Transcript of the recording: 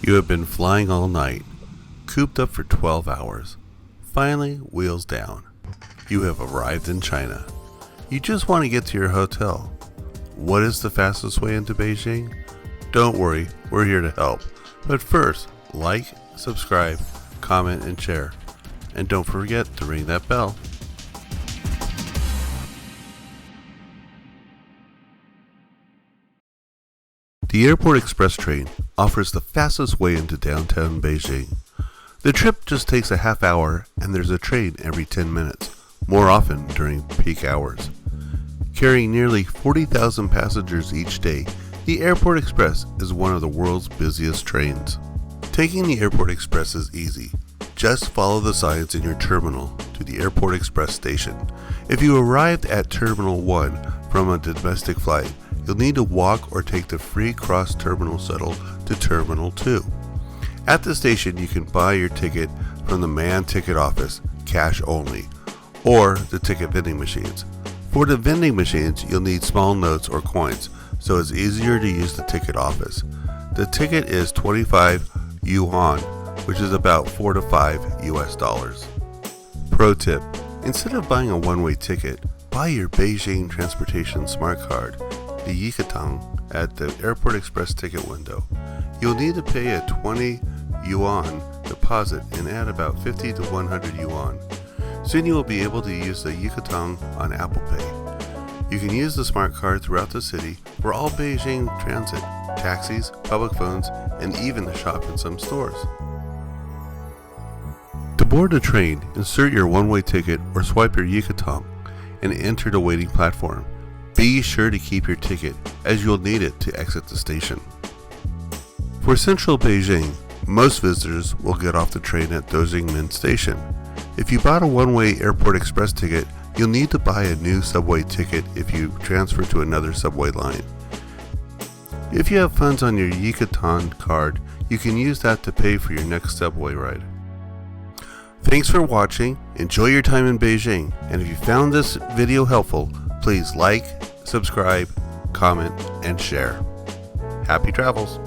You have been flying all night, cooped up for 12 hours. Finally, wheels down. You have arrived in China. You just want to get to your hotel. What is the fastest way into Beijing? Don't worry, we're here to help. But first, like, subscribe, comment, and share. And don't forget to ring that bell. The Airport Express train offers the fastest way into downtown Beijing. The trip just takes a half hour and there's a train every 10 minutes, more often during peak hours. Carrying nearly 40,000 passengers each day, the Airport Express is one of the world's busiest trains. Taking the Airport Express is easy. Just follow the signs in your terminal to the Airport Express station. If you arrived at Terminal 1 from a domestic flight, you'll need to walk or take the free Cross Terminal Shuttle to Terminal 2. At the station, you can buy your ticket from the manned ticket office, cash only, or the ticket vending machines. For the vending machines, you'll need small notes or coins, so it's easier to use the ticket office. The ticket is 25 yuan, which is about $4 to $5 US. Pro tip: instead of buying a one-way ticket, buy your Beijing Transportation Smart Card, the Yikatang, at the Airport Express ticket window. You'll need to pay a 20 yuan deposit and add about 50 to 100 yuan. Soon you will be able to use the Yikatang on Apple Pay. You can use the smart card throughout the city for all Beijing transit, taxis, public phones, and even to shop in some stores. To board a train, insert your one-way ticket or swipe your Yikatang and enter the waiting platform. Be sure to keep your ticket, as you'll need it to exit the station. For central Beijing, most visitors will get off the train at Dozingmen Station. If you bought a one-way Airport Express ticket, you'll need to buy a new subway ticket if you transfer to another subway line. If you have funds on your Yikatang card, you can use that to pay for your next subway ride. Thanks for watching, enjoy your time in Beijing, and if you found this video helpful, please like, subscribe, comment, and share. Happy travels!